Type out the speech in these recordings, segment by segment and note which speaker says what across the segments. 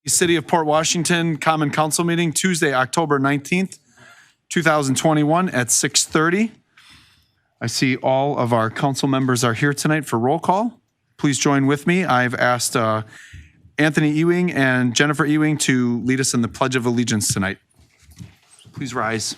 Speaker 1: City of Port Washington Common Council meeting Tuesday, October 19th, 2021 at 6:30. I see all of our council members are here tonight for roll call. Please join with me. I've asked Anthony Ewing and Jennifer Ewing to lead us in the Pledge of Allegiance tonight. Please rise.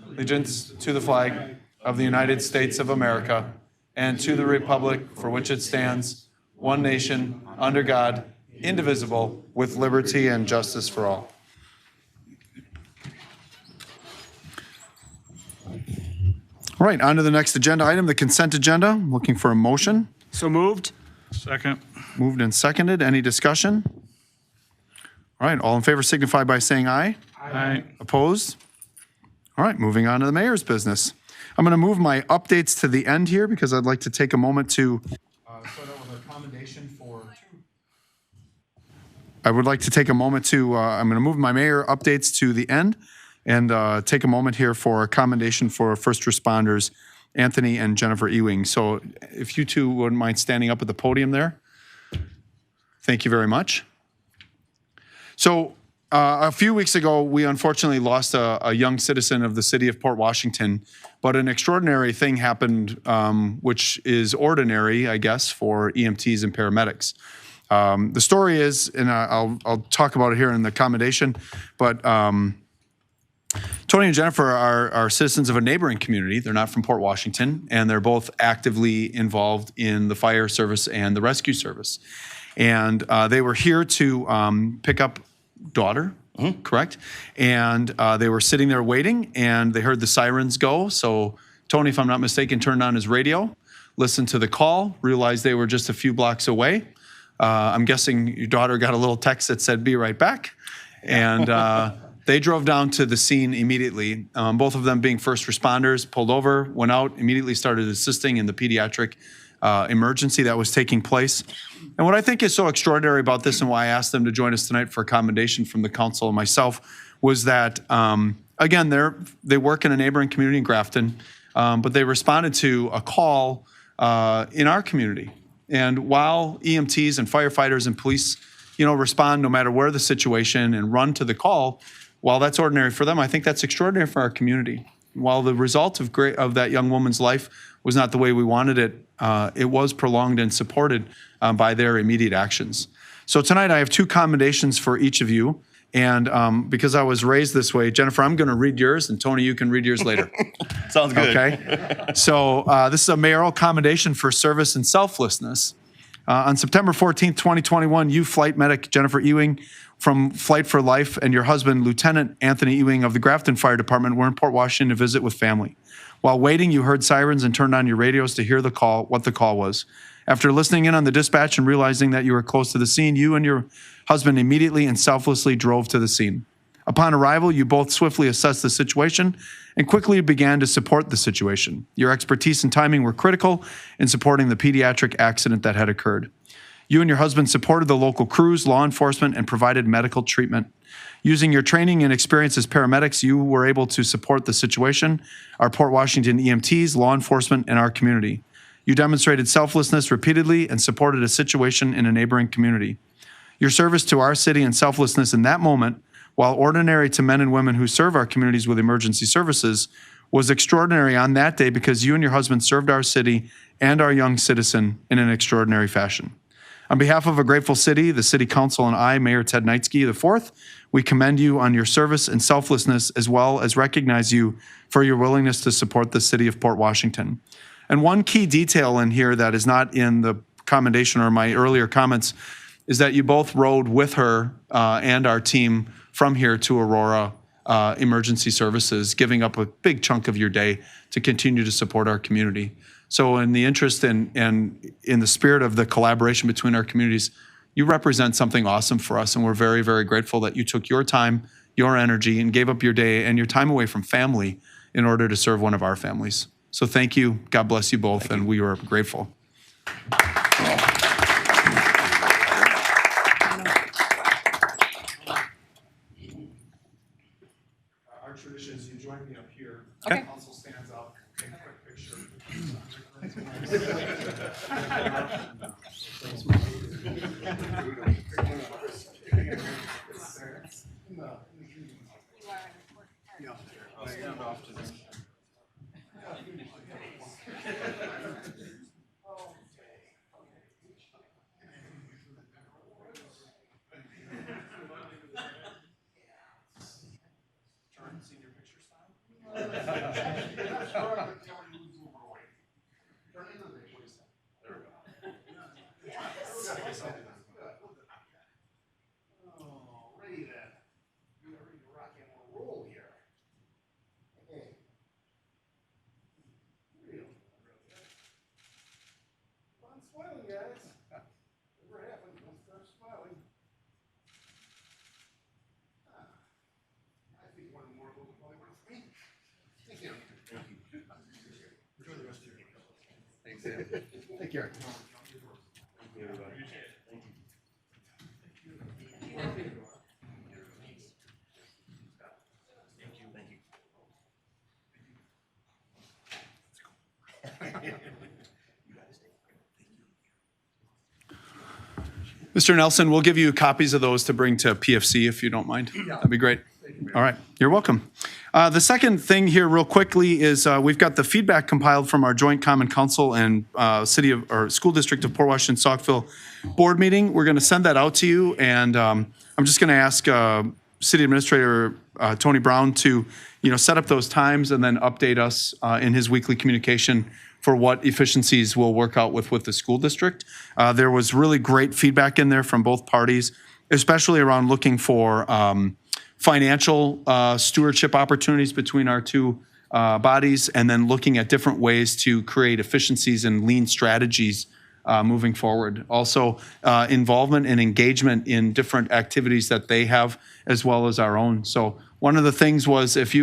Speaker 1: Allegiance to the flag of the United States of America and to the republic for which it stands, one nation, under God, indivisible, with liberty and justice for all. All right, on to the next agenda item, the consent agenda. I'm looking for a motion.
Speaker 2: So moved.
Speaker 3: Second.
Speaker 1: Moved and seconded. Any discussion? All right, all in favor signify by saying aye.
Speaker 3: Aye.
Speaker 1: Opposed? All right, moving on to the mayor's business. I'm going to move my updates to the end here because I'd like to take a moment to start out with a commendation for I would like to take a moment to, I'm going to move my mayor updates to the end and take a moment here for a commendation for first responders, Anthony and Jennifer Ewing. So if you two wouldn't mind standing up at the podium there. Thank you very much. So a few weeks ago, we unfortunately lost a young citizen of the city of Port Washington, but an extraordinary thing happened, which is ordinary, I guess, for EMTs and paramedics. The story is, and I'll talk about it here in the commendation, but Tony and Jennifer are citizens of a neighboring community. They're not from Port Washington, and they're both actively involved in the fire service and the rescue service. And they were here to pick up daughter, correct? And they were sitting there waiting, and they heard the sirens go. So Tony, if I'm not mistaken, turned on his radio, listened to the call, realized they were just a few blocks away. I'm guessing your daughter got a little text that said, "Be right back." And they drove down to the scene immediately. Both of them being first responders, pulled over, went out, immediately started assisting in the pediatric emergency that was taking place. And what I think is so extraordinary about this and why I asked them to join us tonight for a commendation from the council and myself was that, again, they work in a neighboring community in Grafton, but they responded to a call in our community. And while EMTs and firefighters and police, respond no matter where the situation and run to the call, while that's ordinary for them, I think that's extraordinary for our community. While the result of that young woman's life was not the way we wanted it, it was prolonged and supported by their immediate actions. So tonight I have two commendations for each of you. And because I was raised this way, Jennifer, I'm going to read yours, and Tony, you can read yours later.
Speaker 2: Sounds good.
Speaker 1: Okay. So this is a mayoral commendation for service and selflessness. On September 14th, 2021, you, Flight Medic Jennifer Ewing from Flight for Life, and your husband, Lieutenant Anthony Ewing of the Grafton Fire Department, were in Port Washington to visit with family. While waiting, you heard sirens and turned on your radios to hear what the call was. After listening in on the dispatch and realizing that you were close to the scene, you and your husband immediately and selflessly drove to the scene. Upon arrival, you both swiftly assessed the situation and quickly began to support the situation. Your expertise and timing were critical in supporting the pediatric accident that had occurred. You and your husband supported the local crews, law enforcement, and provided medical treatment. Using your training and experience as paramedics, you were able to support the situation, our Port Washington EMTs, law enforcement, and our community. You demonstrated selflessness repeatedly and supported a situation in a neighboring community. Your service to our city and selflessness in that moment, while ordinary to men and women who serve our communities with emergency services, was extraordinary on that day because you and your husband served our city and our young citizen in an extraordinary fashion. On behalf of a grateful city, the City Council, and I, Mayor Ted Knightsky IV, we commend you on your service and selflessness, as well as recognize you for your willingness to support the city of Port Washington. And one key detail in here that is not in the commendation or my earlier comments is that you both rode with her and our team from here to Aurora Emergency Services, giving up a big chunk of your day to continue to support our community. So in the interest and in the spirit of the collaboration between our communities, you represent something awesome for us, and we're very, very grateful that you took your time, your energy, and gave up your day and your time away from family in order to serve one of our families. So thank you. God bless you both, and we are grateful. Our tradition is you join me up here.
Speaker 4: Okay.
Speaker 1: The council stands up, take a quick picture. Take care. Mr. Nelson, we'll give you copies of those to bring to PFC if you don't mind. That'd be great. All right, you're welcome. The second thing here real quickly is we've got the feedback compiled from our Joint Common Council and School District of Port Washington Saukville board meeting. We're going to send that out to you, and I'm just going to ask City Administrator Tony Brown to set up those times and then update us in his weekly communication for what efficiencies we'll work out with the school district. There was really great feedback in there from both parties, especially around looking for financial stewardship opportunities between our two bodies, and then looking at different ways to create efficiencies and lean strategies moving forward. Also, involvement and engagement in different activities that they have as well as our own. So one of the things was if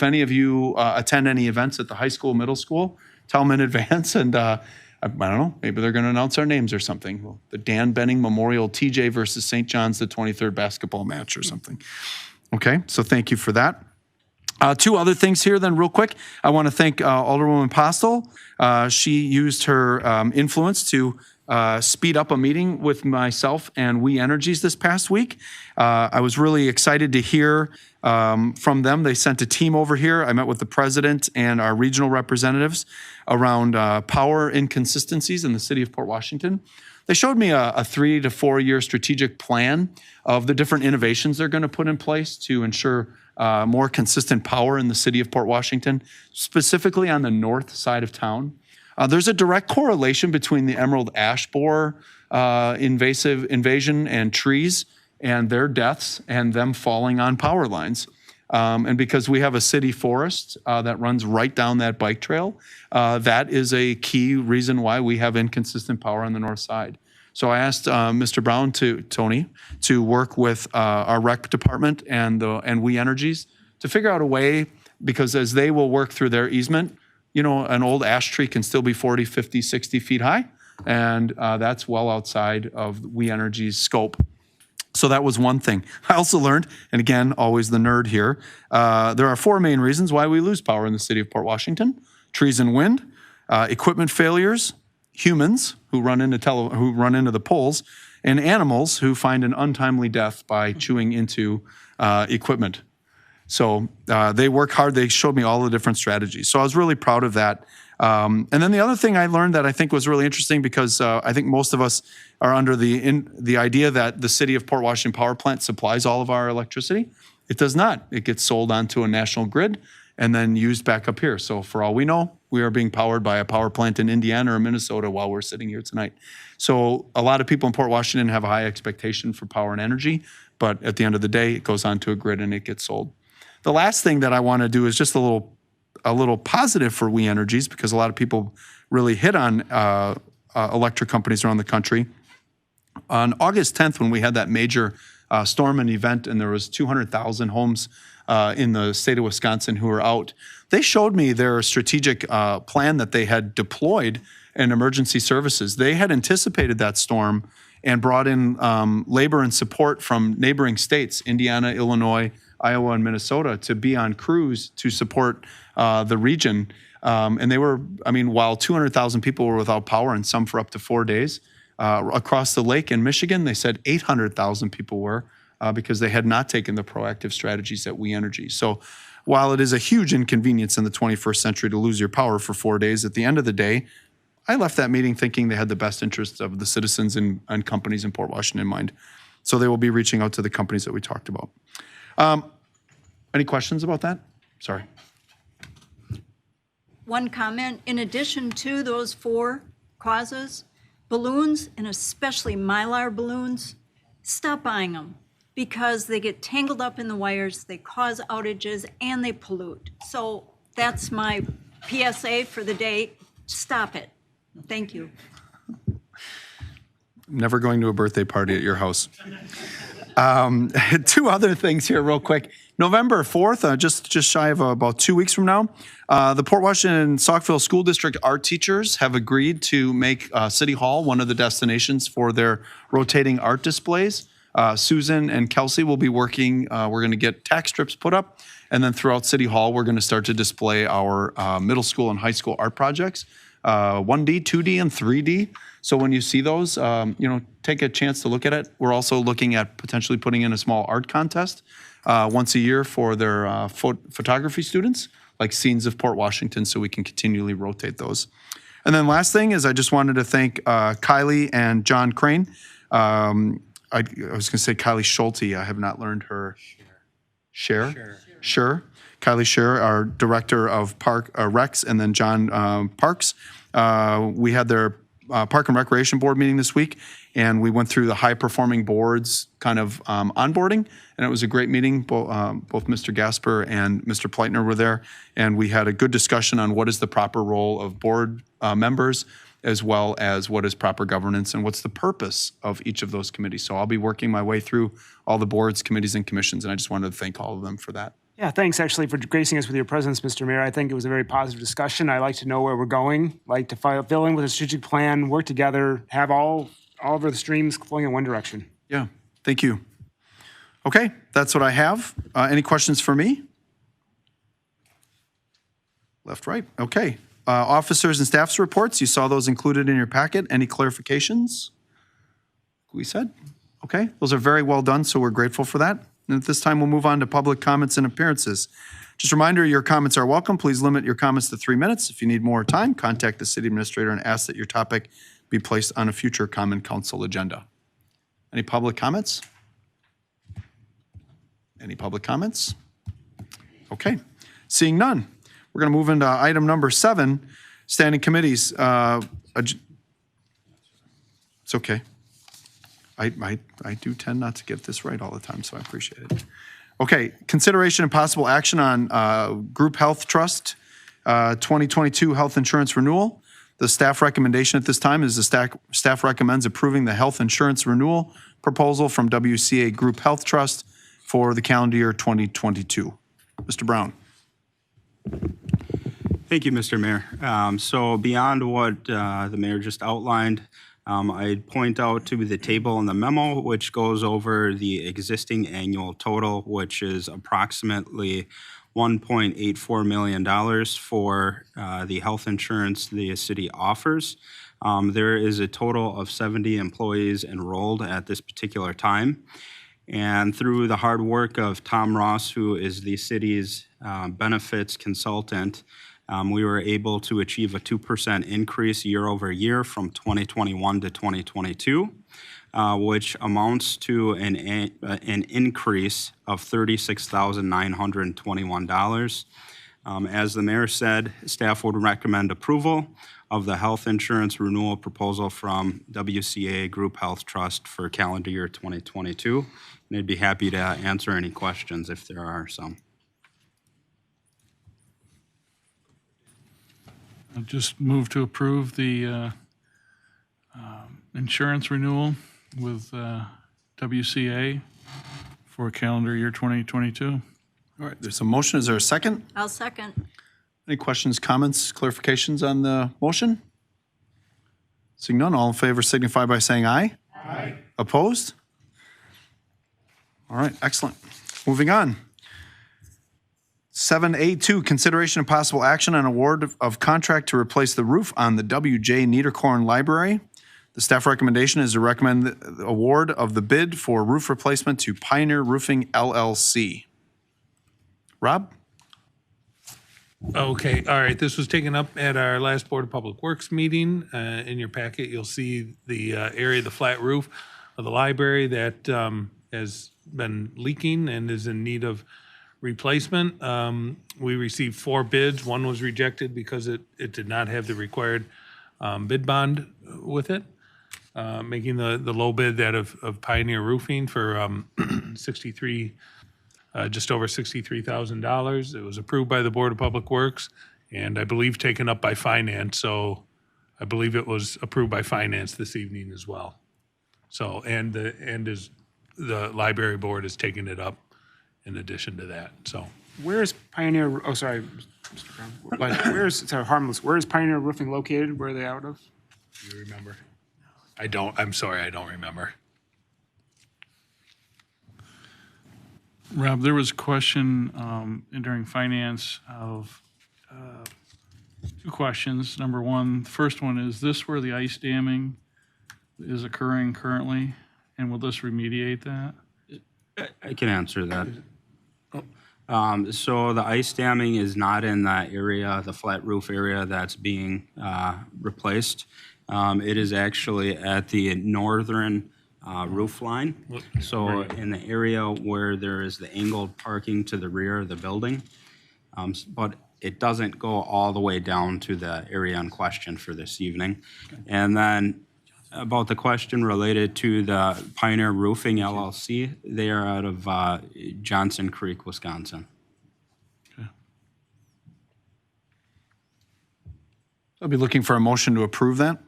Speaker 1: any of you attend any events at the high school, middle school, tell them in advance, and I don't know, maybe they're going to announce our names or something. Well, the Dan Benning Memorial TJ versus St. John's, the 23rd basketball match or something. Okay, so thank you for that. Two other things here then real quick. I want to thank Alderwoman Postel. She used her influence to speed up a meeting with myself and We Energies this past week. I was really excited to hear from them. They sent a team over here. I met with the president and our regional representatives around power inconsistencies in the city of Port Washington. They showed me a 3 to 4 year strategic plan of the different innovations they're going to put in place to ensure more consistent power in the city of Port Washington, specifically on the north side of town. There's a direct correlation between the emerald ash borer invasive invasion and trees and their deaths and them falling on power lines. And because we have a city forest that runs right down that bike trail, that is a key reason why we have inconsistent power on the north side. So I asked Mr. Brown Tony to work with our rec department and We Energies to figure out a way, because as they will work through their easement, an old ash tree can still be 40, 50, 60 feet high, and that's well outside of We Energies' scope. So that was one thing. I also learned, and again, always the nerd here, there are 4 main reasons why we lose power in the city of Port Washington: trees and wind, equipment failures, humans who run into the poles, and animals who find an untimely death by chewing into equipment. So they work hard. They showed me all the different strategies. So I was really proud of that. And then the other thing I learned that I think was really interesting, because I think most of us are under the idea that the city of Port Washington Power Plant supplies all of our electricity. It does not. It gets sold onto a national grid and then used back up here. So for all we know, we are being powered by a power plant in Indiana or Minnesota while we're sitting here tonight. So a lot of people in Port Washington have a high expectation for power and energy, but at the end of the day, it goes onto a grid and it gets sold. The last thing that I want to do is just a little positive for We Energies, because a lot of people really hit on electric companies around the country. On August 10th, when we had that major storm and event, and there was 200,000 homes in the state of Wisconsin who were out, they showed me their strategic plan that they had deployed in emergency services. They had anticipated that storm and brought in labor and support from neighboring states, Indiana, Illinois, Iowa, and Minnesota, to be on crews to support the region. And they were, while 200,000 people were without power and some for up to 4 days, Across the lake in Michigan, they said 800,000 people were because they had not taken the proactive strategies at We Energy. So while it is a huge inconvenience in the 21st century to lose your power for 4 days, at the end of the day, I left that meeting thinking they had the best interests of the citizens and companies in Port Washington in mind. So they will be reaching out to the companies that we talked about. Any questions about that? Sorry.
Speaker 2: One comment, in addition to those 4 causes, balloons, and especially Mylar balloons, stop buying them because they get tangled up in the wires, they cause outages, and they pollute. So that's my PSA for the day. Stop it. Thank you.
Speaker 1: Never going to a birthday party at your house. 2 other things here real quick. November 4th, just shy of about 2 weeks from now, the Port Washington Saukville School District art teachers have agreed to make City Hall one of the destinations for their rotating art displays. Susan and Kelsey will be working. We're going to get tack strips put up, and then throughout City Hall, we're going to start to display our middle school and high school art projects, 1D, 2D, and 3D. So when you see those, take a chance to look at it. We're also looking at potentially putting in a small art contest once a year for their photography students, like Scenes of Port Washington, so we can continually rotate those. And then last thing is I just wanted to thank Kylie and John Crane. I was going to say Kylie Schulte. I have not learned her. Sure. Kylie Scher, our director of Recs, and then John Parks. We had their Park and Recreation Board meeting this week, and we went through the high-performing boards kind of onboarding, and it was a great meeting. Both Mr. Gasper and Mr. Pleitner were there, and we had a good discussion on what is the proper role of board members, as well as what is proper governance and what's the purpose of each of those committees. So I'll be working my way through all the boards, committees, and commissions, and I just wanted to thank all of them for that.
Speaker 3: Yeah, thanks actually for gracing us with your presence, Mr. Mayor. I think it was a very positive discussion. I like to know where we're going, like to fill in with a strategic plan, work together, have all of the streams flowing in one direction.
Speaker 1: Yeah, thank you. Okay, that's what I have. Any questions for me? Left, right. Okay. Officers and staff's reports, you saw those included in your packet. Any clarifications? We said? Okay, those are very well done, so we're grateful for that. And at this time, we'll move on to public comments and appearances. Just a reminder, your comments are welcome. Please limit your comments to 3 minutes. If you need more time, contact the city administrator and ask that your topic be placed on a future Common Council agenda. Any public comments? Any public comments? Okay, seeing none. We're going to move into item number 7, standing committees. It's okay. I do tend not to get this right all the time, so I appreciate it. Okay, consideration and possible action on Group Health Trust 2022 health insurance renewal. The staff recommendation at this time is the staff recommends approving the health insurance renewal proposal from WCA Group Health Trust for the calendar year 2022. Mr. Brown.
Speaker 4: Thank you, Mr. Mayor. So beyond what the mayor just outlined, I'd point out to the table in the memo, which goes over the existing annual total, which is approximately $1.84 million for the health insurance the city offers. There is a total of 70 employees enrolled at this particular time. And through the hard work of Tom Ross, who is the city's benefits consultant, we were able to achieve a 2% increase year over year from 2021 to 2022, which amounts to an increase of $36,921. As the mayor said, staff would recommend approval of the health insurance renewal proposal from WCA Group Health Trust for calendar year 2022. And I'd be happy to answer any questions if there are some.
Speaker 5: I'll just move to approve the insurance renewal with WCA for calendar year 2022.
Speaker 1: All right, there's a motion. Is there a second?
Speaker 2: I'll second.
Speaker 1: Any questions, comments, clarifications on the motion? Seeing none, all in favor signify by saying aye. Aye. Opposed? All right, excellent. Moving on. 7A2, consideration of possible action on award of contract to replace the roof on the W.J. Niederkorn Library. The staff recommendation is to recommend the award of the bid for roof replacement to Pioneer Roofing LLC. Rob?
Speaker 6: Okay, all right, this was taken up at our last Board of Public Works meeting. In your packet, you'll see the area, the flat roof of the library that has been leaking and is in need of replacement. We received 4 bids. One was rejected because it did not have the required bid bond with it, making the low bid that of Pioneer Roofing for 63 just over $63,000. It was approved by the Board of Public Works and I believe taken up by Finance. So I believe it was approved by Finance this evening as well. So, and the library board has taken it up in addition to that, so.
Speaker 3: Where is Pioneer, oh, sorry, Mr. Brown. Like, sorry, harmless, where is Pioneer Roofing located? Where are they out of?
Speaker 6: Do you remember? I'm sorry, I don't remember.
Speaker 5: Rob, there was a question during finance of 2 questions. Number one, the first one is this where the ice damming is occurring currently? And will this remediate that?
Speaker 4: I can answer that. So the ice damming is not in that area, the flat roof area that's being replaced. It is actually at the northern roof line. So in the area where there is the angled parking to the rear of the building. But it doesn't go all the way down to the area in question for this evening. And then about the question related to the Pioneer Roofing LLC, they are out of Johnson Creek, Wisconsin.
Speaker 1: I'll be looking for a motion to approve that.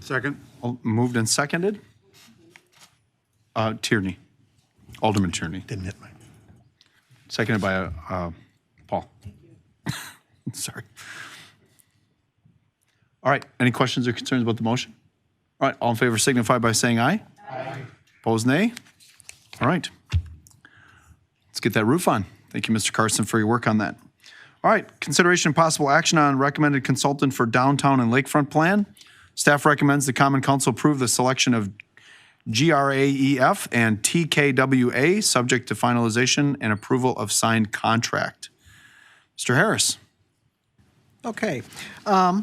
Speaker 7: Second.
Speaker 1: Moved and seconded. Tierney, Alderman Tierney,
Speaker 7: Didn't hit my.
Speaker 1: seconded by Paul. Sorry. All right, any questions or concerns about the motion? All right, all in favor signify by saying aye. Aye. Opposed, nay? All right. Let's get that roof on. Thank you, Mr. Carson, for your work on that. All right, consideration and possible action on recommended consultant for downtown and lakefront plan. Staff recommends the Common Council approve the selection of GRAEF and TKWA, subject to finalization and approval of signed contract. Mr. Harris.
Speaker 8: Okay,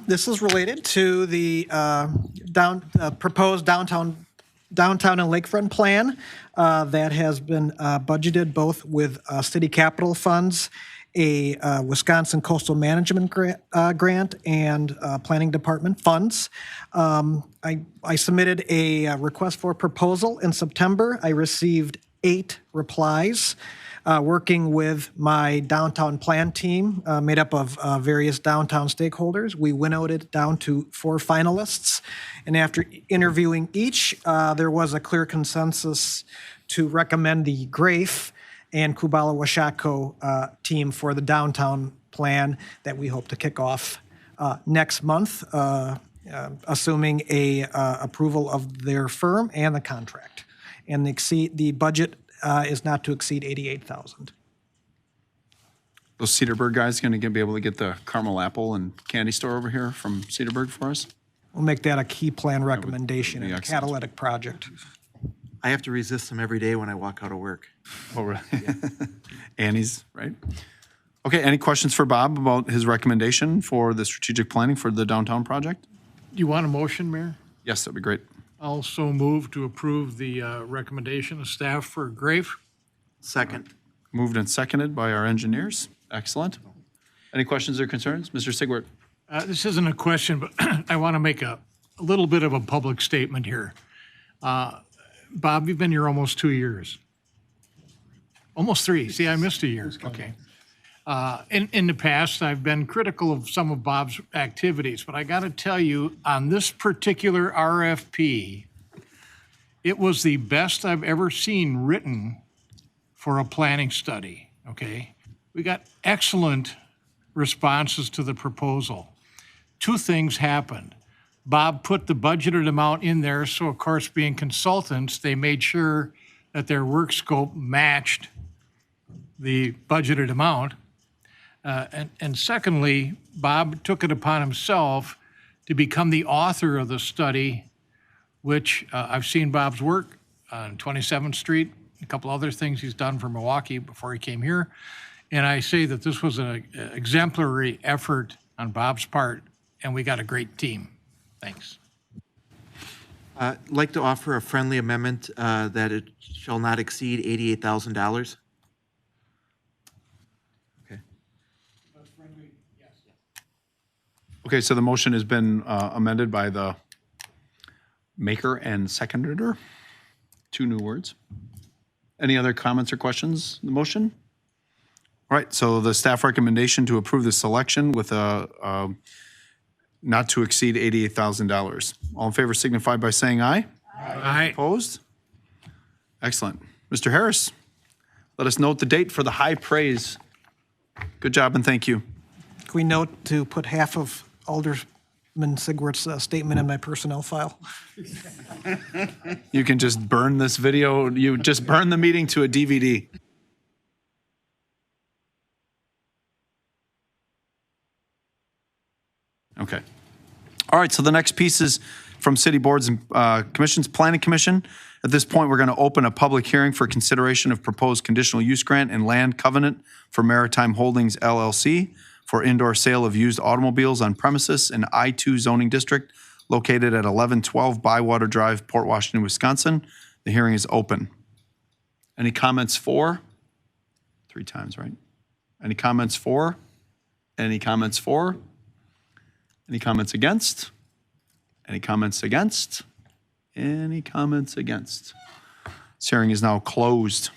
Speaker 8: this is related to the proposed downtown and lakefront plan that has been budgeted both with city capital funds, a Wisconsin Coastal Management grant, and Planning Department funds. I submitted a request for proposal in September. I received 8 replies. Working with my downtown plan team, made up of various downtown stakeholders, we winnowed it down to 4 finalists. And after interviewing each, there was a clear consensus to recommend the GRAEF and Kubala-Washako team for the downtown plan that we hope to kick off next month, assuming a approval of their firm and the contract. And the budget is not to exceed $88,000.
Speaker 1: Those Cedarburg guys going to be able to get the caramel apple and candy store over here from Cedarburg for us?
Speaker 8: We'll make that a key plan recommendation
Speaker 1: be
Speaker 8: and a
Speaker 1: excellent.
Speaker 8: catalytic project.
Speaker 7: I have to resist them every day when I walk out of work.
Speaker 1: Oh, really? Annie's, right? Okay, any questions for Bob about his recommendation for the strategic planning for the downtown project?
Speaker 5: You want a motion, Mayor?
Speaker 1: Yes, that'd be great.
Speaker 5: Also move to approve the recommendation of staff for GRAEF.
Speaker 7: Second.
Speaker 1: Moved and seconded by our engineers. Excellent. Any questions or concerns? Mr. Sigwart?
Speaker 9: This isn't a question, but I want to make a little bit of a public statement here. Bob, you've been here almost 2 years. Almost 3. See, I missed a year. Okay. In the past, I've been critical of some of Bob's activities, but I got to tell you, on this particular RFP, it was the best I've ever seen written for a planning study, okay? We got excellent responses to the proposal. 2 things happened. Bob put the budgeted amount in there, so of course, being consultants, they made sure that their work scope matched the budgeted amount. And secondly, Bob took it upon himself to become the author of the study, which I've seen Bob's work on 27th Street, a couple other things he's done for Milwaukee before he came here. And I say that this was an exemplary effort on Bob's part, and we got a great team. Thanks.
Speaker 7: I'd like to offer a friendly amendment that it shall not exceed $88,000. Okay.
Speaker 1: Okay, so the motion has been amended by the maker and seconder. 2 new words. Any other comments or questions on the motion? All right, so the staff recommendation to approve the selection with a not to exceed $88,000. All in favor signify by saying aye.
Speaker 9: Aye.
Speaker 1: Opposed? Excellent. Mr. Harris, let us note the date for the high praise. Good job and thank you.
Speaker 8: Can we note to put half of Alderman Sigwart's statement in my personnel file?
Speaker 1: You can just burn this video, you just burn the meeting to a DVD. Okay. All right, so the next piece is from city boards and commissions, Planning Commission. At this point, we're going to open a public hearing for consideration of proposed conditional use grant and land covenant for Maritime Holdings LLC for indoor sale of used automobiles on premises in I-2 zoning district located at 1112 Bywater Drive, Port Washington, Wisconsin. The hearing is open. Any comments for? 3 times, right? Any comments for? Any comments for? Any comments against? Any comments against? Any comments against? This hearing is now closed.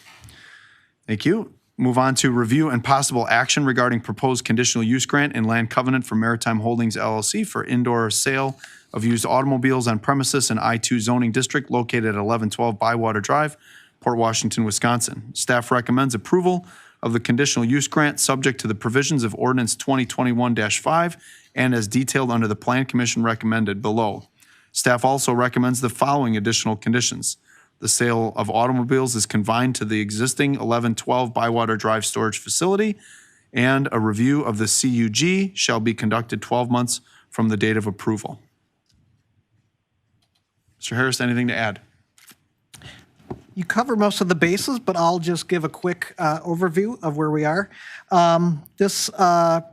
Speaker 1: Thank you. Move on to review and possible action regarding proposed conditional use grant and land covenant for Maritime Holdings LLC for indoor sale of used automobiles on premises in I-2 zoning district located at 1112 Bywater Drive, Port Washington, Wisconsin. Staff recommends approval of the conditional use grant subject to the provisions of Ordinance 2021-5 and as detailed under the Plan Commission recommended below. Staff also recommends the following additional conditions. The sale of automobiles is confined to the existing 1112 Bywater Drive storage facility, and a review of the CUG shall be conducted 12 months from the date of approval. Mr. Harris, anything to add?
Speaker 8: You cover most of the bases, but I'll just give a quick overview of where we are. This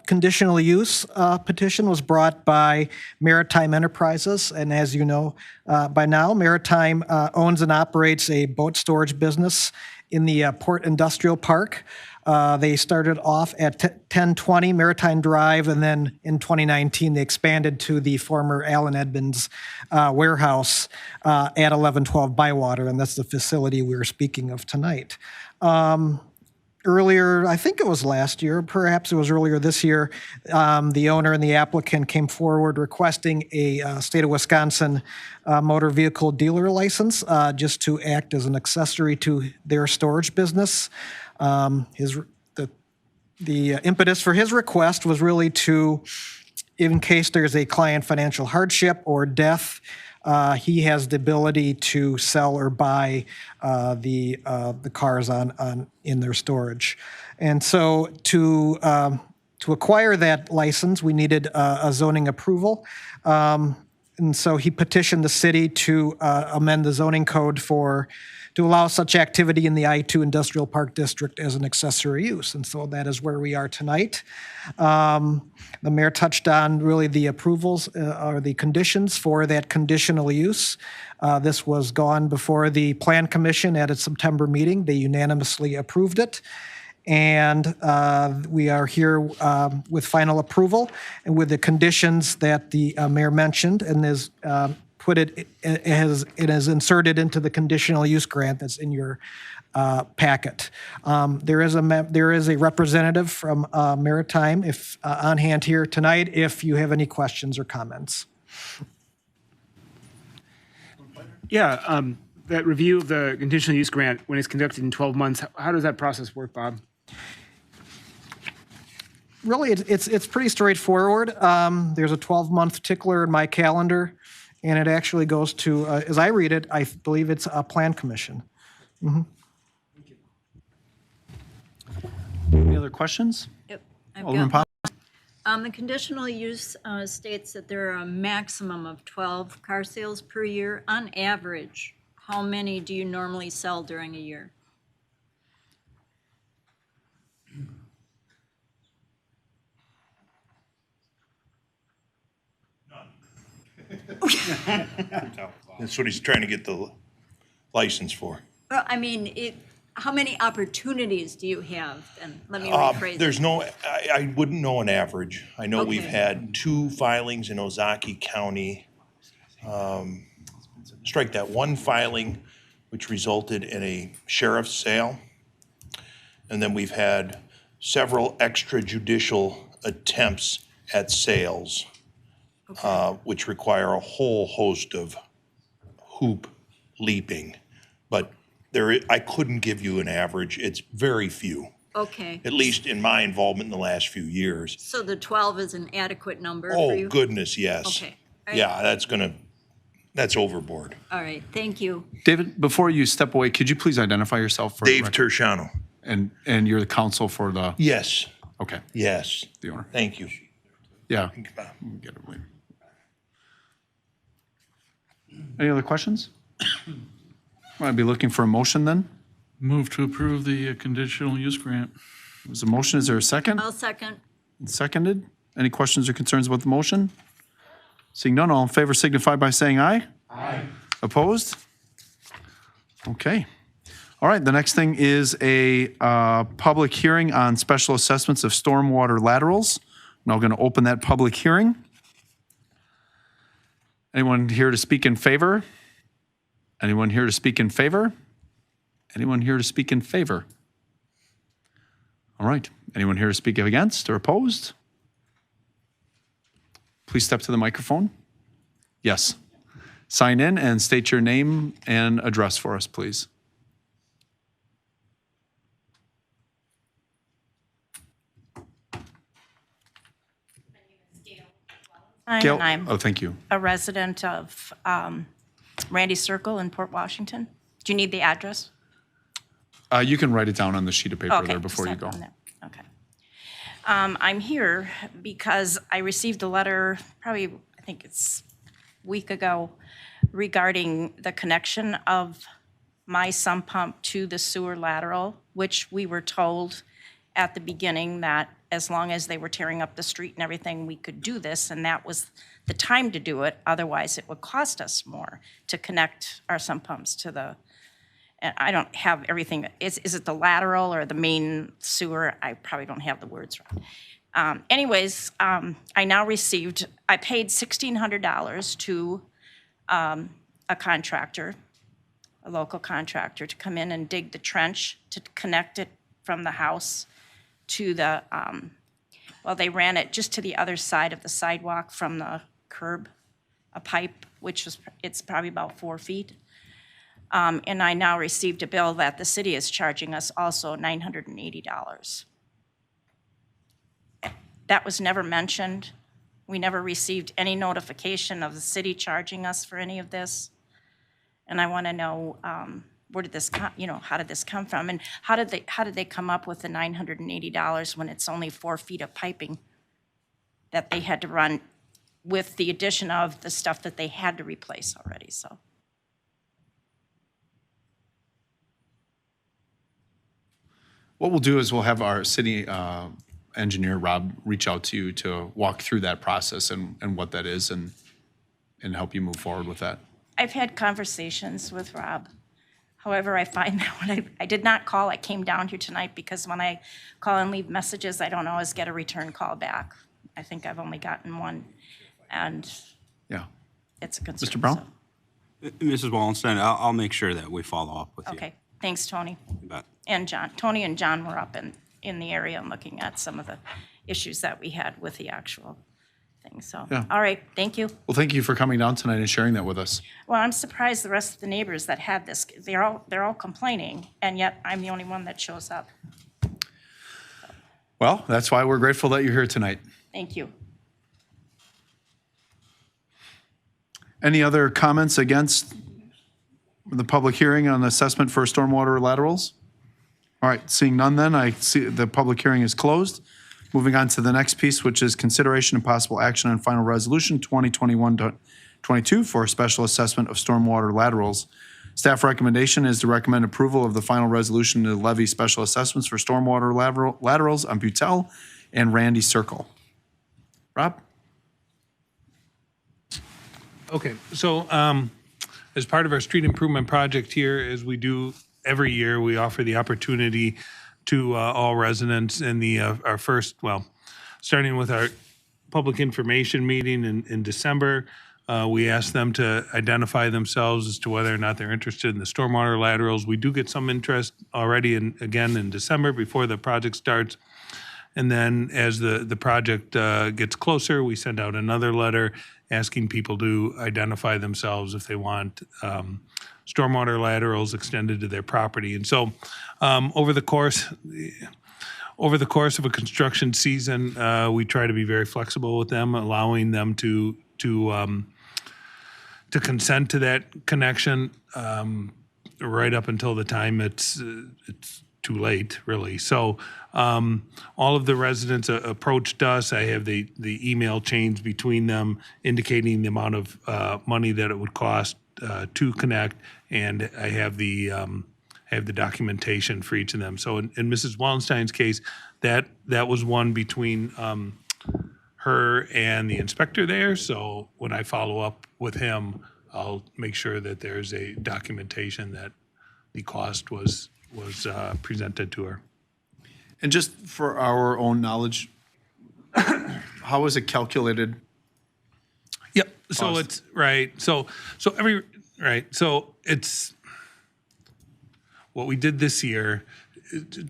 Speaker 8: conditional use petition was brought by Maritime Enterprises, and as you know by now, Maritime owns and operates a boat storage business in the Port Industrial Park. They started off at 1020 Maritime Drive, and then in 2019, they expanded to the former Allen Edmonds warehouse at 1112 Bywater, and that's the facility we were speaking of tonight. Earlier, I think it was last year, perhaps it was earlier this year, the owner and the applicant came forward requesting a state of Wisconsin motor vehicle dealer license just to act as an accessory to their storage business. The impetus for his request was really to, in case there's a client financial hardship or death, he has the ability to sell or buy the cars in their storage. And so to acquire that license, we needed a zoning approval. And so he petitioned the city to amend the zoning code to allow such activity in the I-2 Industrial Park District as an accessory use. And so that is where we are tonight. The mayor touched on really the approvals or the conditions for that conditional use. This was gone before the Plan Commission at its September meeting. They unanimously approved it. And we are here with final approval and with the conditions that the mayor mentioned and is it is inserted into the conditional use grant that's in your packet. There is a representative from Maritime on hand here tonight if you have any questions or comments.
Speaker 3: Yeah, that review of the conditional use grant, when it's conducted in 12 months, how does that process work, Bob?
Speaker 8: Really, it's pretty straightforward. There's a 12-month tickler in my calendar, and it actually goes to, as I read it, I believe it's a Plan Commission. Mm-hmm.
Speaker 1: Any other questions?
Speaker 2: Yep.
Speaker 1: Alderman Pop?
Speaker 2: The conditional use states that there are a maximum of 12 car sales per year. On average, how many do you normally sell during a year?
Speaker 10: That's what he's trying to get the license for.
Speaker 2: Well, I mean, how many opportunities do you have? And let me rephrase
Speaker 10: There's
Speaker 2: it.
Speaker 10: no, I wouldn't know an average. I know we've
Speaker 2: Okay.
Speaker 10: had 2 filings in Ozaki County. Strike that, 1 filing, which resulted in a sheriff's sale. And then we've had several extrajudicial attempts at sales, which require a whole host of hoop leaping. But I couldn't give you an average. It's very few,
Speaker 2: Okay,
Speaker 10: at least in my involvement in the last few years.
Speaker 2: so the 12 is an adequate number for
Speaker 10: Oh,
Speaker 2: you?
Speaker 10: goodness, yes.
Speaker 2: Okay. All right.
Speaker 10: Yeah, that's overboard.
Speaker 2: All right, thank you.
Speaker 1: David, before you step away, could you please identify yourself for the
Speaker 10: Dave
Speaker 1: record?
Speaker 10: Tershano.
Speaker 1: And you're the counsel for the,
Speaker 10: Yes,
Speaker 1: okay,
Speaker 10: yes.
Speaker 1: the owner.
Speaker 10: Thank you.
Speaker 1: Yeah. Get it later. Any other questions? I'd be looking for a motion then.
Speaker 5: Move to approve the conditional use grant.
Speaker 1: There's a motion. Is there a second?
Speaker 2: I'll second.
Speaker 1: Seconded. Any questions or concerns about the motion? Seeing none, all in favor signify by saying aye. Aye. Opposed? Okay. All right, the next thing is a public hearing on special assessments of stormwater laterals. I'm now going to open that public hearing. Anyone here to speak in favor? Anyone here to speak in favor? Anyone here to speak in favor? All right. Anyone here to speak against or opposed? Please step to the microphone. Yes. Sign in and state your name and address for us, please. Gail-
Speaker 11: And I'm
Speaker 1: Oh, thank you.
Speaker 11: a resident of Randy Circle in Port Washington. Do you need the address?
Speaker 1: You can write it down on the sheet of paper
Speaker 11: Okay,
Speaker 1: there before you
Speaker 11: just
Speaker 1: go.
Speaker 11: have it on there. Okay. I'm here because I received a letter, probably, I think it's a week ago, regarding the connection of my sump pump to the sewer lateral, which we were told at the beginning that as long as they were tearing up the street and everything, we could do this, and that was the time to do it. Otherwise, it would cost us more to connect our sump pumps to the, and I don't have everything. Is it the lateral or the main sewer? I probably don't have the words right. Anyways, I now received, I paid $1,600 to a contractor, a local contractor, to come in and dig the trench to connect it from the house to the, well, they ran it just to the other side of the sidewalk from the curb, a pipe, which was, it's probably about 4 feet. And I now received a bill that the city is charging us also $980. That was never mentioned. We never received any notification of the city charging us for any of this. And I want to know, where did this come, how did this come from? And how did they come up with the $980 when it's only 4 feet of piping that they had to run with the addition of the stuff that they had to replace already, so.
Speaker 1: What we'll do is we'll have our city engineer, Rob, reach out to you to walk through that process and what that is and help you move forward with that.
Speaker 11: I've had conversations with Rob. However, I find that when I did not call, I came down here tonight because when I call and leave messages, I don't always get a return call back. I think I've only gotten one, and
Speaker 1: Yeah.
Speaker 11: it's a concern.
Speaker 1: Mr. Brown?
Speaker 11: so.
Speaker 4: Mrs. Wallenstein, I'll make sure that we follow up with you.
Speaker 11: Okay, thanks, Tony.
Speaker 4: You bet.
Speaker 11: And John. Tony and John were up in the area and looking at some of the issues that we had with the actual thing, so.
Speaker 1: Yeah.
Speaker 11: All right, thank you.
Speaker 1: Well, thank you for coming down tonight and sharing that with us.
Speaker 11: Well, I'm surprised the rest of the neighbors that had this, they're all complaining, and yet I'm the only one that shows up.
Speaker 1: Well, that's why we're grateful that you're here tonight.
Speaker 11: Thank you.
Speaker 1: Any other comments against the public hearing on the assessment for stormwater laterals? All right, seeing none then, I see the public hearing is closed. Moving on to the next piece, which is consideration and possible action on final resolution 2021-22 for a special assessment of stormwater laterals. Staff recommendation is to recommend approval of the final resolution to levy special assessments for stormwater laterals on Butel and Randy Circle. Rob?
Speaker 6: Okay, so as part of our street improvement project here, as we do every year, we offer the opportunity to all residents in our first, starting with our public information meeting in December, we ask them to identify themselves as to whether or not they're interested in the stormwater laterals. We do get some interest already again in December before the project starts. And then as the project gets closer, we send out another letter asking people to identify themselves if they want stormwater laterals extended to their property. And so over the course of a construction season, we try to be very flexible with them, allowing them to consent to that connection right up until the time it's too late, really. So all of the residents approached us. I have the email chains between them indicating the amount of money that it would cost to connect, and I have the documentation for each of them. So in Mrs. Wallenstein's case, that was one between her and the inspector there. So when I follow up with him, I'll make sure that there's a documentation that the cost was presented to her.
Speaker 1: And just for our own knowledge, how is it calculated?
Speaker 6: Yep. So
Speaker 1: Cost.
Speaker 6: it's right. So it's what we did this year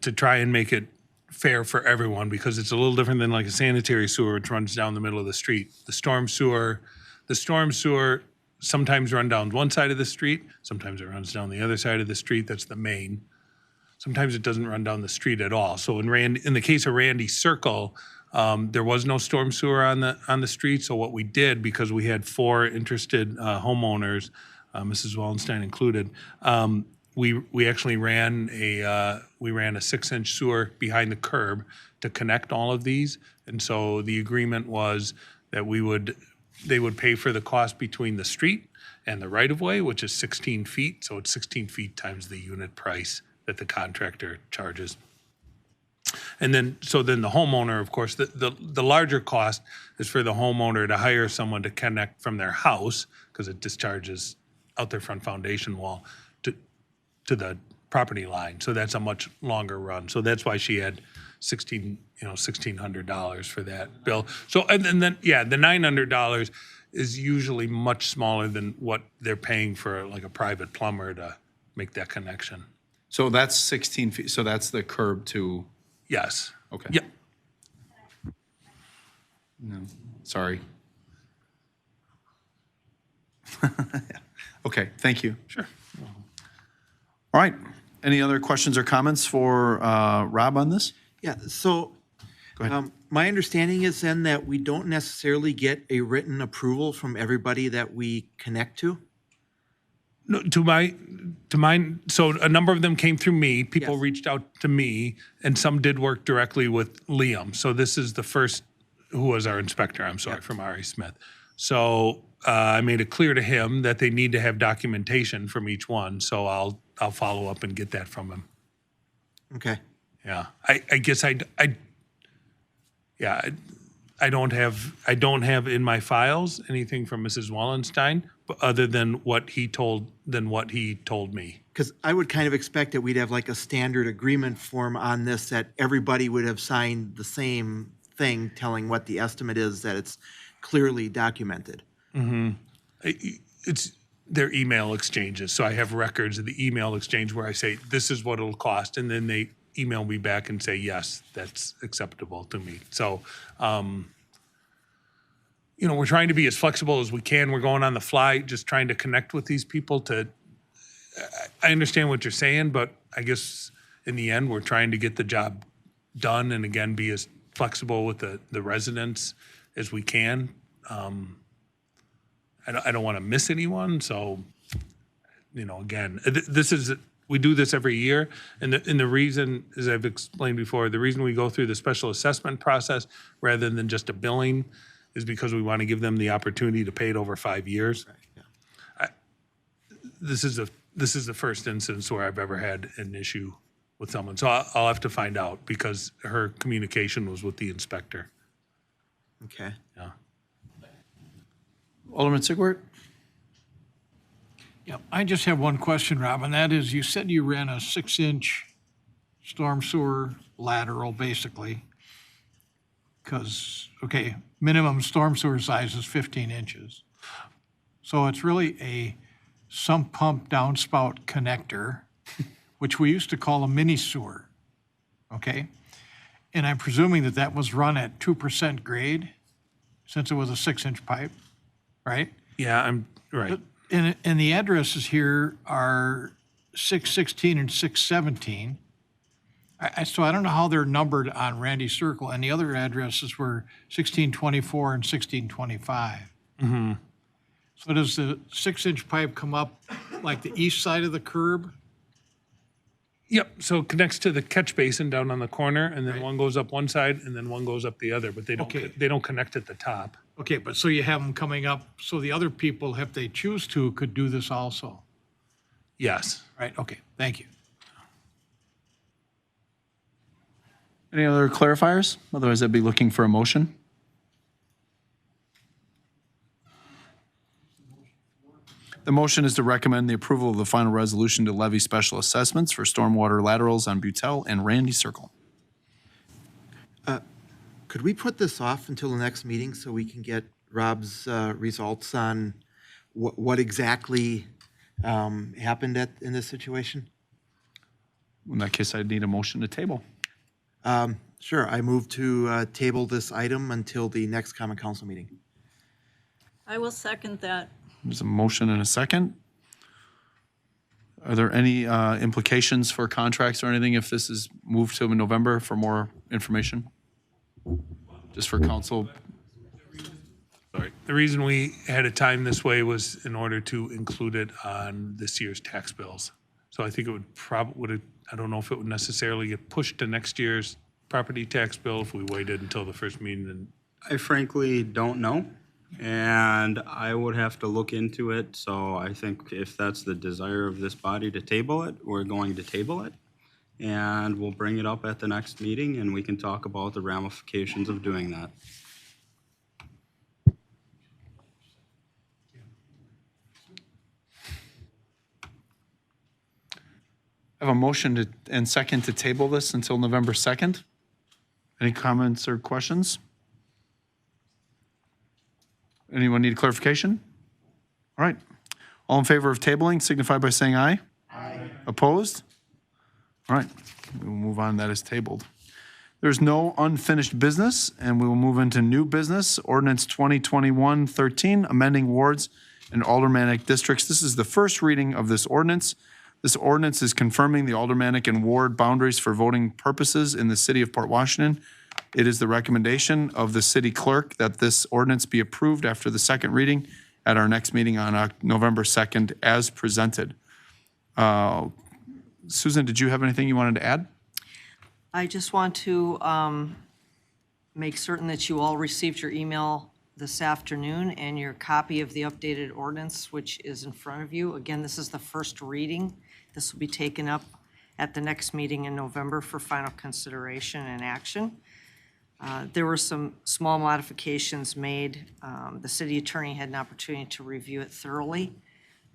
Speaker 6: to try and make it fair for everyone, because it's a little different than like a sanitary sewer, which runs down the middle of the street. The storm sewer sometimes run down one side of the street. Sometimes it runs down the other side of the street. That's the main. Sometimes it doesn't run down the street at all. So in the case of Randy Circle, there was no storm sewer on the street. So what we did, because we had 4 interested homeowners, Mrs. Wallenstein included, we actually ran a 6-inch sewer behind the curb to connect all of these. And so the agreement was that they would pay for the cost between the street and the right-of-way, which is 16 feet. So it's 16 feet times the unit price that the contractor charges. And then the homeowner, of course, the larger cost is for the homeowner to hire someone to connect from their house, because it discharges out their front foundation wall to the property line. So that's a much longer run. So that's why she had $1,600 for that bill. So and then the $900 is usually much smaller than what they're paying for like a private plumber to make that connection.
Speaker 1: So that's 16 feet. So that's the curb to,
Speaker 6: Yes.
Speaker 1: okay.
Speaker 6: Yep.
Speaker 1: No, sorry. Okay, thank you.
Speaker 6: Sure.
Speaker 1: All right. Any other questions or comments for Rob on this?
Speaker 7: Yeah, so
Speaker 1: Go ahead.
Speaker 7: my understanding is then that we don't necessarily get a written approval from everybody that we connect to?
Speaker 6: No, to mine. So a number of them came through me. People
Speaker 7: Yes.
Speaker 6: reached out to me, and some did work directly with Liam. So this is the first, who was our inspector, I'm sorry, from Ari Smith. So I made it clear to him that they need to have documentation from each one. So I'll follow up and get that from him.
Speaker 7: Okay.
Speaker 6: Yeah, I guess I don't have in my files anything from Mrs. Wallenstein, but other than what he told me.
Speaker 7: Because I would kind of expect that we'd have like a standard agreement form on this, that everybody would have signed the same thing telling what the estimate is, that it's clearly documented.
Speaker 6: It's their email exchanges. So I have records of the email exchange where I say, this is what it'll cost. And then they email me back and say, yes, that's acceptable to me. So, we're trying to be as flexible as we can. We're going on the fly, just trying to connect with these people I understand what you're saying, but I guess in the end, we're trying to get the job done and again, be as flexible with the residents as we can. I don't want to miss anyone. So, again, this is we do this every year. And the reason, as I've explained before, the reason we go through the special assessment process rather than just a billing is because we want to give them the opportunity to pay it over 5 years. This is the first instance where I've ever had an issue with someone. So I'll have to find out because her communication was with the inspector.
Speaker 7: Okay.
Speaker 6: Yeah.
Speaker 1: Alderman Sigwart?
Speaker 9: Yeah, I just have one question, Rob, and that is, you said you ran a 6-inch storm sewer lateral, basically. Because, okay, minimum storm sewer size is 15 inches. So it's really a sump pump downspout connector, which we used to call a mini sewer, okay? And I'm presuming that that was run at 2% grade, since it was a 6-inch pipe, right?
Speaker 6: Yeah, I'm right.
Speaker 9: And the addresses here are 616 and 617. So I don't know how they're numbered on Randy Circle, and the other addresses were 1624 and 1625.
Speaker 6: Mm-hmm.
Speaker 9: So does the 6-inch pipe come up like the east side of the curb?
Speaker 6: Yep, so it connects to the catch basin down on the corner, and then
Speaker 9: Right.
Speaker 6: one goes up one side, and then one goes up the other, but they don't,
Speaker 9: Okay.
Speaker 6: they don't connect at the top.
Speaker 9: Okay, but so you have them coming up, so the other people, if they choose to, could do this also?
Speaker 6: Yes.
Speaker 9: Right, okay, thank you.
Speaker 1: Any other clarifiers? Otherwise, I'd be looking for a motion. The motion is to recommend the approval of the final resolution to levy special assessments for stormwater laterals on Butel and Randy Circle.
Speaker 7: Could we put this off until the next meeting so we can get Rob's results on what exactly happened in this situation?
Speaker 1: In that case, I'd need a motion to table.
Speaker 7: Sure, I move to table this item until the next common council meeting.
Speaker 2: I will second that.
Speaker 1: There's a motion and a second. Are there any implications for contracts or anything if this is moved to November for more information? Just for council?
Speaker 6: Sorry. The reason we had it timed this way was in order to include it on this year's tax bills. So I think it would probably, I don't know if it would necessarily get pushed to next year's property tax bill if we waited until the first meeting. And
Speaker 4: I frankly don't know, and I would have to look into it. So I think if that's the desire of this body to table it, we're going to table it. And we'll bring it up at the next meeting, and we can talk about the ramifications of doing that.
Speaker 1: I have a motion and second to table this until November 2nd. Any comments or questions? Anyone need clarification? All right. All in favor of tabling signify by saying aye. Aye. Opposed? All right, we will move on. That is tabled. There's no unfinished business, and we will move into new business. Ordinance 2021-13, amending wards and aldermanic districts. This is the first reading of this ordinance. This ordinance is confirming the aldermanic and ward boundaries for voting purposes in the city of Port Washington. It is the recommendation of the city clerk that this ordinance be approved after the second reading at our next meeting on November 2nd as presented. Susan, did you have anything you wanted to add?
Speaker 12: I just want to make certain that you all received your email this afternoon and your copy of the updated ordinance, which is in front of you. Again, this is the first reading. This will be taken up at the next meeting in November for final consideration and action. There were some small modifications made. The city attorney had an opportunity to review it thoroughly,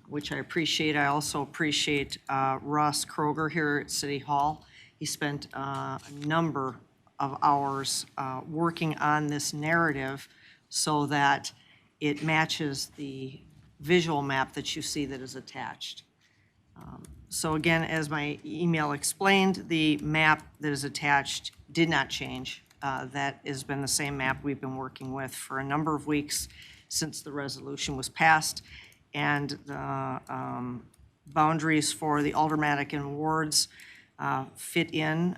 Speaker 12: which I appreciate. I also appreciate Ross Kroger here at City Hall. He spent a number of hours working on this narrative so that it matches the visual map that you see that is attached. So again, as my email explained, the map that is attached did not change. That has been the same map we've been working with for a number of weeks since the resolution was passed. And the boundaries for the aldermanic and wards fit in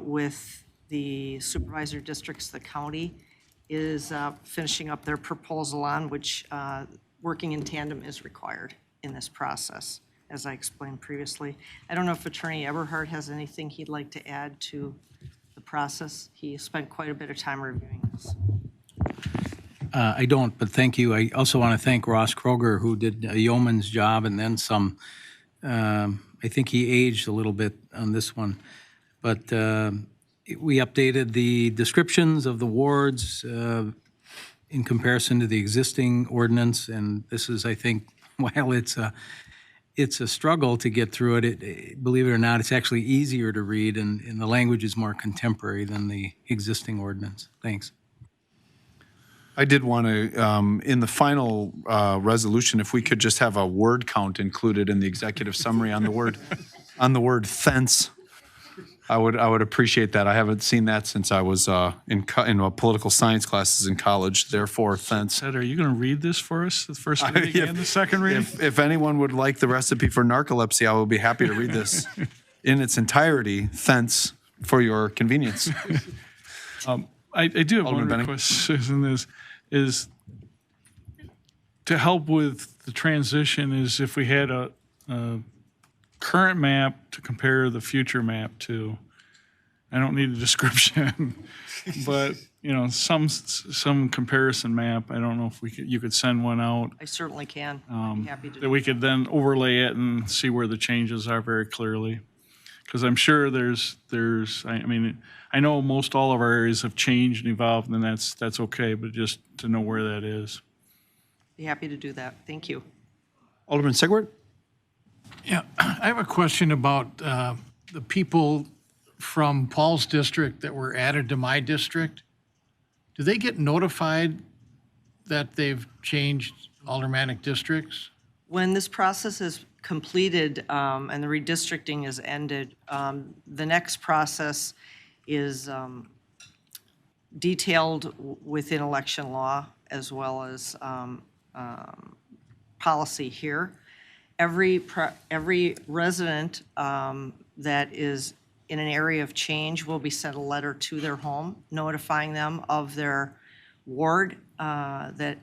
Speaker 12: with the supervisor districts the county is finishing up their proposal on, which working in tandem is required in this process. as I explained previously. I don't know if Attorney Eberhard has anything he'd like to add to the process. He spent quite a bit of time reviewing this.
Speaker 13: I don't, but thank you. I also want to thank Ross Kroger, who did a yeoman's job and then some. I think he aged a little bit on this one. But we updated the descriptions of the wards in comparison to the existing ordinance. And this is, I think, while it's a struggle to get through it, believe it or not, it's actually easier to read and the language is more contemporary than the existing ordinance. Thanks.
Speaker 1: I did want to, in the final resolution, if we could just have a word count included in the executive summary on the word fence, I would appreciate that. I haven't seen that since I was in political science classes in college. Therefore, fence.
Speaker 5: Ted, are you going to read this for us, the first reading and the second reading?
Speaker 1: If anyone would like the recipe for narcolepsy, I will be happy to read this in its entirety. Fence for your convenience.
Speaker 5: I do have
Speaker 1: Alderman
Speaker 5: one
Speaker 1: Benning.
Speaker 5: request, Susan, is to help with the transition is if we had a current map to compare the future map to. I don't need a description, but, some comparison map. I don't know if you could send one out.
Speaker 12: I certainly can. I'd be happy to
Speaker 5: That
Speaker 12: do
Speaker 5: we could then overlay it and see where the changes are very clearly. Because I'm sure I know most all of our areas have changed and evolved, and that's okay, but just to know where that is.
Speaker 12: Be happy to do that. Thank you.
Speaker 1: Alderman Sigwart?
Speaker 9: Yeah, I have a question about the people from Paul's district that were added to my district. Do they get notified that they've changed aldermanic districts?
Speaker 12: When this process is completed and the redistricting is ended, the next process is detailed within election law as well as policy here. Every resident that is in an area of change will be sent a letter to their home notifying them of their ward that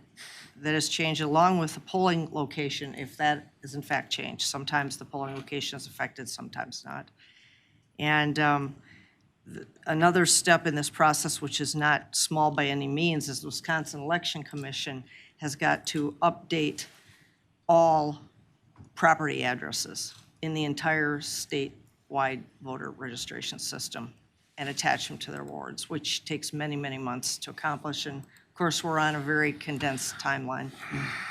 Speaker 12: has changed, along with the polling location, if that is in fact changed. Sometimes the polling location is affected, sometimes not. And another step in this process, which is not small by any means, is the Wisconsin Election Commission has got to update all property addresses in the entire statewide voter registration system and attach them to their wards, which takes many, many months to accomplish. And of course, we're on a very condensed timeline.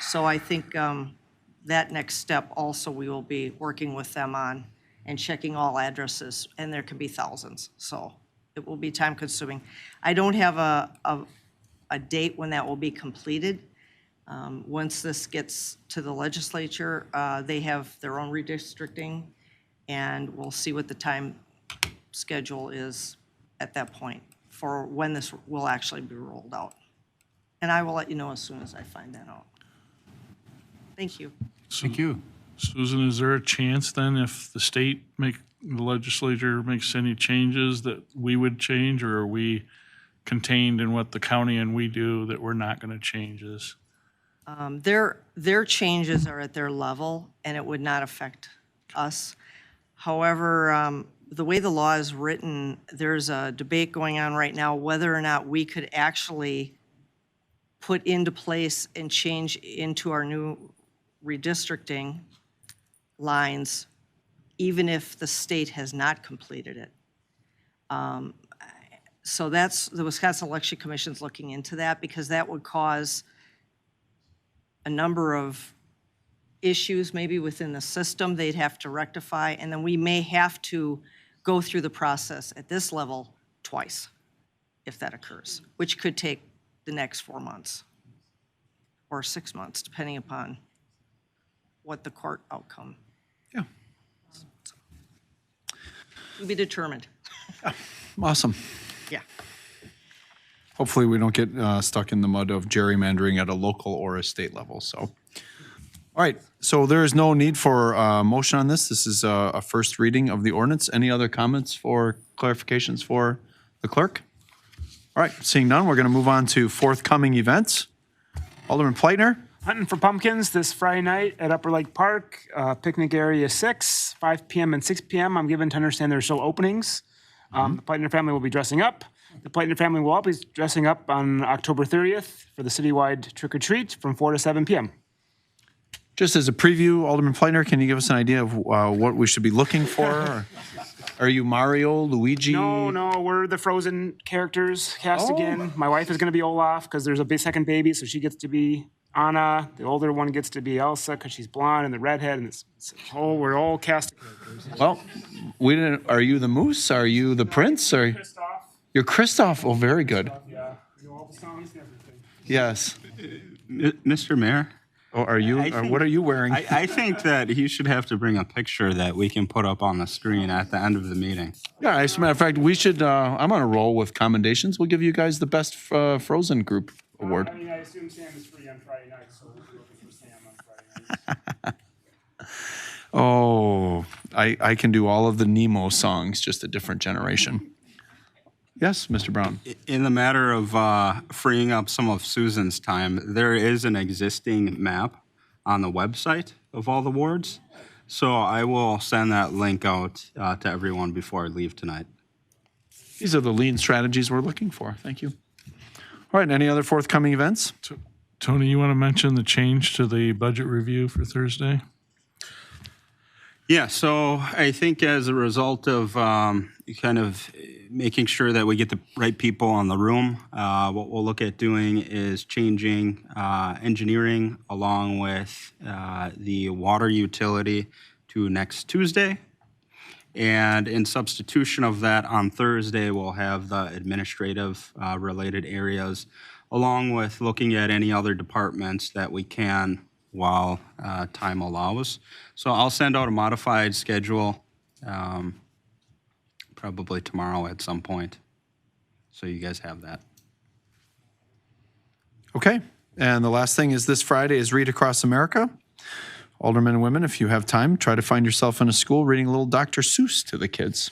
Speaker 12: So I think that next step also we will be working with them on and checking all addresses, and there can be thousands. So it will be time consuming. I don't have a date when that will be completed. Once this gets to the legislature, they have their own redistricting, and we'll see what the time schedule is at that point for when this will actually be rolled out. And I will let you know as soon as I find that out. Thank you.
Speaker 9: Thank you.
Speaker 5: Susan, is there a chance then if the legislature makes any changes that we would change, or are we contained in what the county and we do that we're not going to change this?
Speaker 12: Their changes are at their level, and it would not affect us. However, the way the law is written, there's a debate going on right now whether or not we could actually put into place and change into our new redistricting lines, even if the state has not completed it. So that's, the Wisconsin Election Commission's looking into that, because that would cause a number of issues maybe within the system they'd have to rectify, and then we may have to go through the process at this level twice if that occurs, which could take the next 4 months or 6 months, depending upon what the court outcome.
Speaker 1: Yeah.
Speaker 12: To be determined.
Speaker 1: Awesome.
Speaker 12: Yeah.
Speaker 1: Hopefully we don't get stuck in the mud of gerrymandering at a local or a state level. So, all right. So there is no need for motion on this. This is a first reading of the ordinance. Any other comments or clarifications for the clerk? All right. Seeing none, we're going to move on to forthcoming events. Alderman Pleitner,
Speaker 3: Hunting for pumpkins this Friday night at Upper Lake Park, picnic area 6, 5 p.m. and 6 p.m. I'm given to understand there's still openings. The Pleitner family will be dressing up. The Pleitner family will all be dressing up on October 30th for the citywide trick-or-treat from 4 to 7 p.m.
Speaker 1: Just as a preview, Alderman Pleitner, can you give us an idea of what we should be looking for? Are you Mario, Luigi?
Speaker 3: No, we're the Frozen characters cast again. My wife is going to be Olaf because there's a second baby, so she gets to be Anna. The older one gets to be Elsa because she's blonde, and the redhead, and we're all cast characters.
Speaker 1: Well, we didn't. Are you the moose? Are you the prince? Or you're Kristoff? Oh, very good.
Speaker 3: Yeah, we know all the songs and everything.
Speaker 1: Yes.
Speaker 4: Mr. Mayor?
Speaker 1: Oh, are you? What are you wearing?
Speaker 4: I think that he should have to bring a picture that we can put up on the screen at the end of the meeting.
Speaker 1: Yeah, as a matter of fact, we should. I'm on a roll with commendations. We'll give you guys the best Frozen group award.
Speaker 3: I assume Sam is free on Friday night, so we'll be looking for Sam on Friday night.
Speaker 1: Oh, I can do all of the Nemo songs, just a different generation. Yes, Mr. Brown.
Speaker 4: In the matter of freeing up some of Susan's time, there is an existing map on the website of all the wards. So I will send that link out to everyone before I leave tonight.
Speaker 1: These are the lean strategies we're looking for. Thank you. All right, any other forthcoming events?
Speaker 5: Tony, you want to mention the change to the budget review for Thursday?
Speaker 4: Yeah, so I think as a result of kind of making sure that we get the right people on the room, what we'll look at doing is changing engineering along with the water utility to next Tuesday. And in substitution of that, on Thursday, we'll have the administrative related areas, along with looking at any other departments that we can while time allows. So I'll send out a modified schedule probably tomorrow at some point. So you guys have that.
Speaker 1: Okay, and the last thing is this Friday is Read Across America. Aldermen and women, if you have time, try to find yourself in a school reading a little Dr. Seuss to the kids.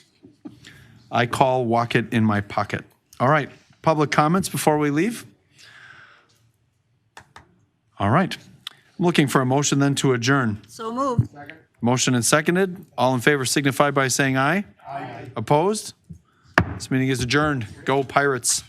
Speaker 1: I call Walk It in My Pocket. All right, public comments before we leave? All right. I'm looking for a motion then to adjourn.
Speaker 2: So moved.
Speaker 1: Motion and seconded. All in favor signify by saying aye. Aye. Opposed? This meeting is adjourned. Go Pirates.